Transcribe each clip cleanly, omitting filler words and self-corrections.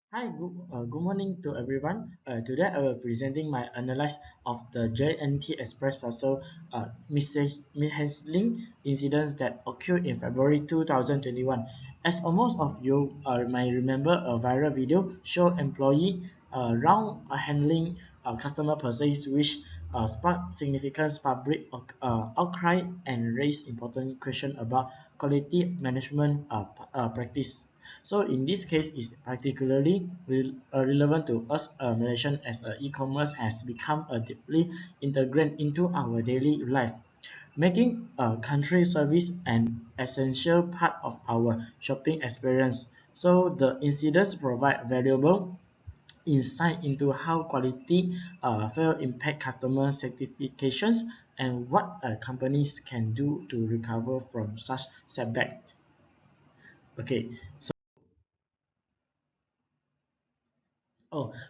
Good morning to everyone. Today I will presenting my analysis of the JNT Express parcel mishandling incidents that occurred in February 2021. As almost of you might remember, a viral video show employee wrong handling customer purchase which sparked significant public outcry and raised important question about quality management practice. So in this case, it's particularly relevant to us Malaysian as e-commerce has become a deeply integrated into our daily life, making country service an essential part of our shopping experience. So the incidents provide valuable insight into how quality fail impact customer certifications and what companies can do to recover from such setbacks. Okay,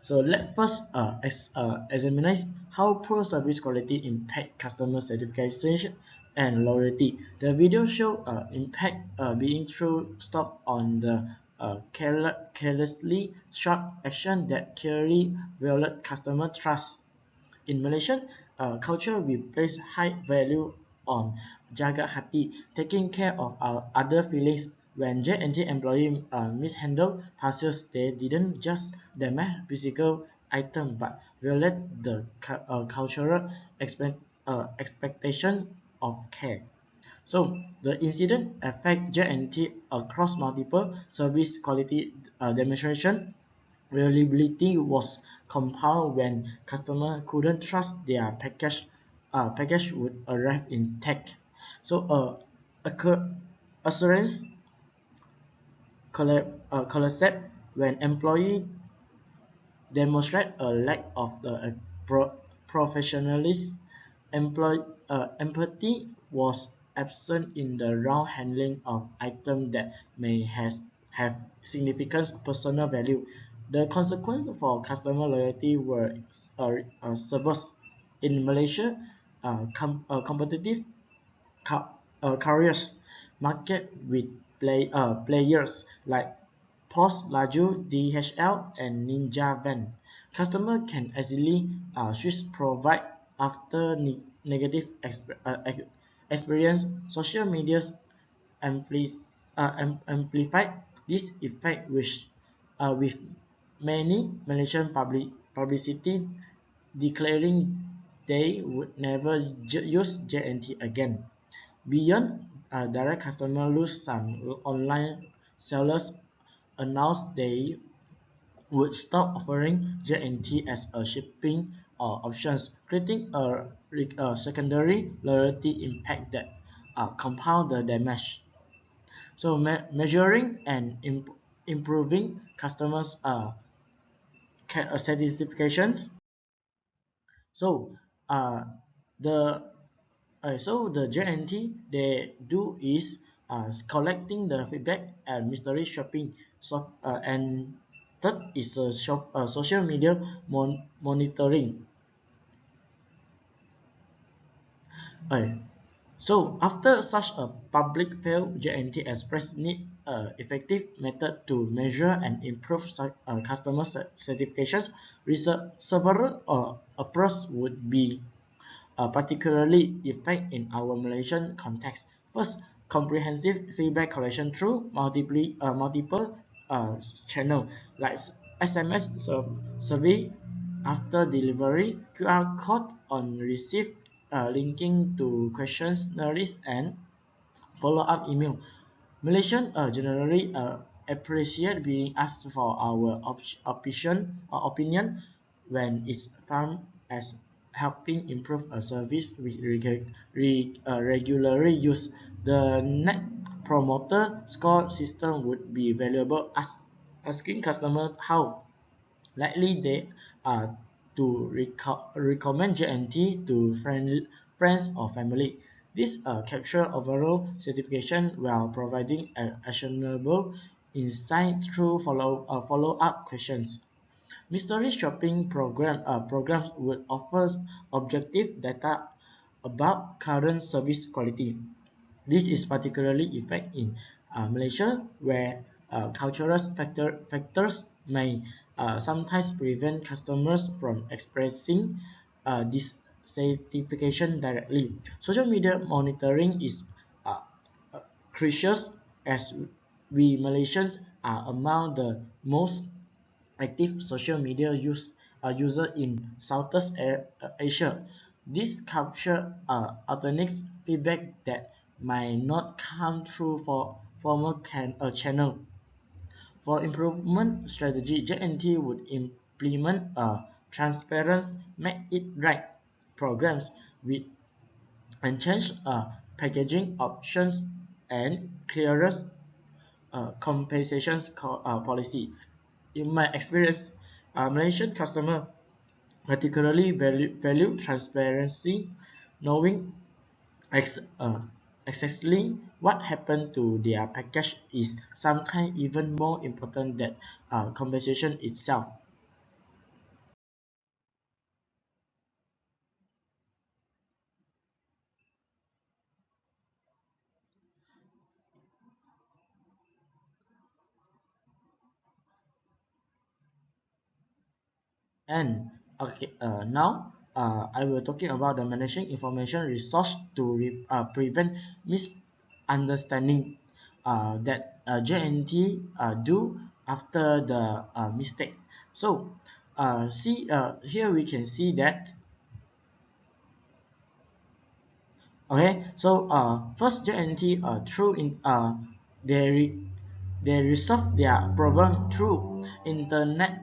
so let's first examine how poor service quality impact customer satisfaction and loyalty. The video show impact being through stop on the carelessly short action that clearly violate customer trust. In Malaysian culture, we place high value on jaga hati, taking care of our other feelings. When J&T employee mishandled parcels, they didn't just damage physical item but violate the cultural expectation of care. So the incident affect J&T across multiple service quality demonstration. Reliability was compounded when customers couldn't trust their package would arrive intact. So assurance collapsed when employee demonstrate a lack of the professionalism. Empathy was absent in the wrong handling of items that may have significant personal value. The consequences for customer loyalty were severe. In Malaysia, competitive careers market with players like Pos Laju, DHL, and Ninja Van. Customer can easily switch provide after negative experience. Social medias amplified this effect, which with many Malaysian publicity declaring they would never use J&T again. Beyond direct customer lose, some online sellers announced they would stop offering J&T as a shipping options, creating a secondary loyalty impact that compound the damage. So measuring and improving customers' satisfactions. So uh, the the JNT they do is collecting the feedback and mystery shopping. So and third is social media monitoring. Uh, so after such a public fail, JNT Express need effective method to measure and improve customer certifications. Several approaches would be particularly effect in our Malaysian context. First, comprehensive feedback collection through multiple channel like SMS survey after delivery, QR code on receipt linking to questionnaires and follow-up email. Malaysians generally appreciate being asked for our opinion when it's found as helping improve a service we regularly use. The net promoter score system would be valuable as asking customers how likely they are to recommend JNT to friends or family. This capture overall certification while providing actionable insight through follow-up questions. Mystery shopping programs would offer objective data about current service quality. This is particularly effective in Malaysia, where cultural factors may sometimes prevent customers from expressing dissatisfaction directly. Social media monitoring is uh, uh, crucial as we Malaysians are among the most active social media user in Southeast Asia. This capture alternates feedback that might not come through for formal channel. For improvement strategy, JNT would implement a transparent make it right programs with unchanged packaging options and clearest compensations policy. In my experience, Malaysian customer particularly value transparency, knowing ex, uh, exactly what happened to their package is sometimes even more important than compensation itself. And okay, now I will talking about the managing information resource to prevent misunderstanding that JNT do after the mistake. So see here we can see that. Okay, so first JNT through in they they resolve their problem through internal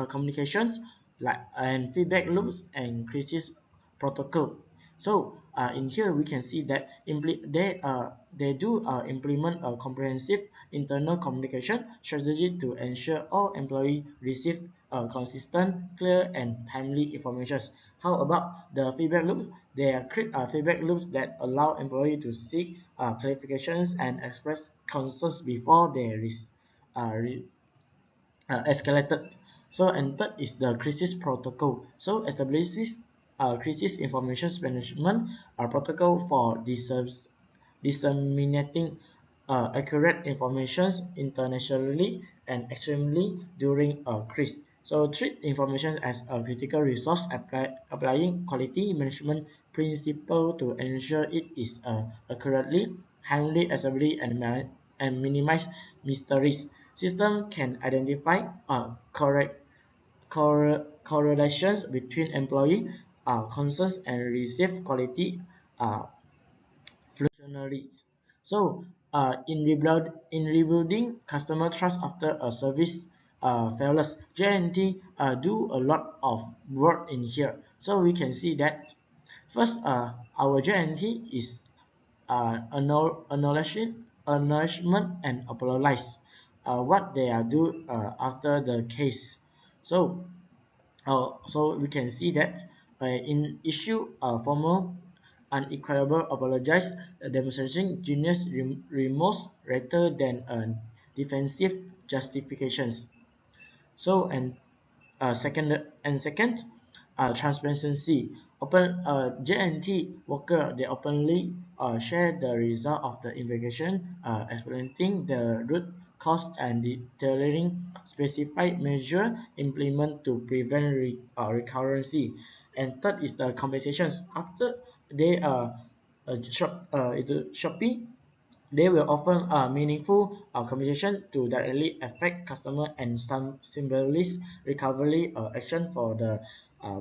communications like and feedback loops and crisis protocol. So in here we can see that they do implement a comprehensive internal communication strategy to ensure all employees receive consistent, clear, and timely information. How about the feedback loop? They are create feedback loops that allow employees to seek clarifications and express concerns before they escalated. So and third is the crisis protocol. So establishes crisis information management protocol for disseminating accurate information internationally and extremely during a crisis. So treat information as a critical resource, applying quality management principle to ensure it is accurately, timely, accessible, and minimize mysteries. System can identify correlations between employee concerns and receive quality uh, functionaries. So, in rebuilding customer trust after a service failures, JNT do a lot of work in here. So we can see that first, our JNT is acknowledgement and apologize what they are do after the case. So so we can see that in issue formal unequivocal apologize demonstrating genius remorse rather than defensive justifications. So second, transparency. Open JNT worker they openly share the result of the investigation, explaining the root cause and detailing specified measure implement to prevent recurrency. And third is the compensations. After they Shopee they will offer meaningful compensation to directly affect customer and some symbolic recovery action for the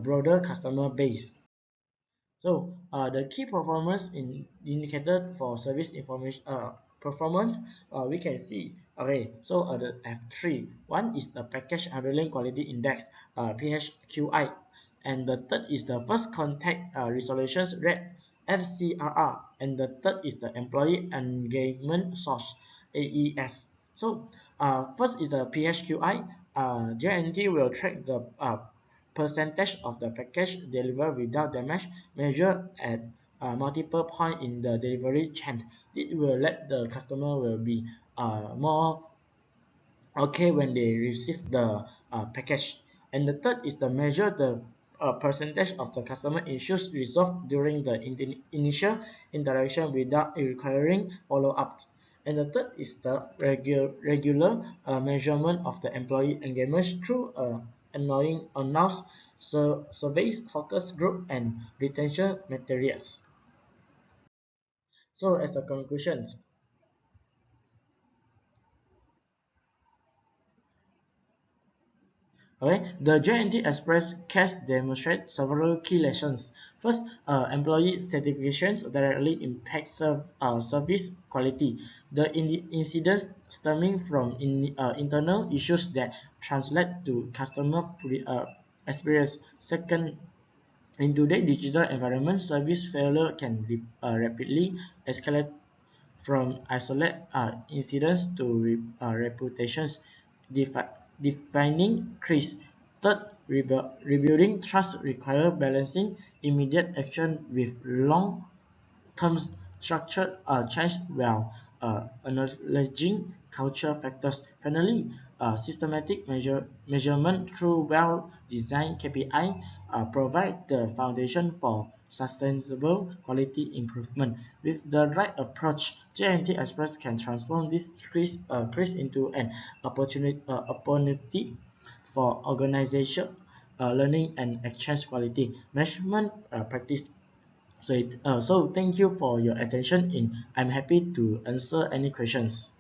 broader customer base. So the key performance indicator for service information performance we can see. Okay, so the F3 one is the package handling quality index PHQI, and the third is the first contact resolutions rate FCRR, and the third is the employee engagement source AES. So first is the PHQI. JNT will track the percentage of the package delivered without damage measured at multiple points in the delivery chain. It will let the customer will be more okay when they receive the package. And the third is to measure the percentage of the customer issues resolved during the initial interaction without requiring follow-up. And the third is the regular measurement of the employee engagement through annoying announced surveys, focus group, and retention materials. So as a conclusion, okay, the JNT Express case demonstrates several key lessons. First, employee certifications directly impact service quality. The incidents stemming from internal issues that translate to customer experience. Second, in today's digital environment, service failure can rapidly escalate from isolated incidents to reputations defi- defining crease. Third, rebuilding trust requires balancing immediate action with long terms structured change while acknowledging cultural factors. Finally, systematic measurement through well-designed KPI provide the foundation for sustainable quality improvement. With the right approach, JNT Express can transform this crisis into an opportunity for organization learning and exchange quality measurement practice. So thank you for your attention. I'm happy to answer any questions.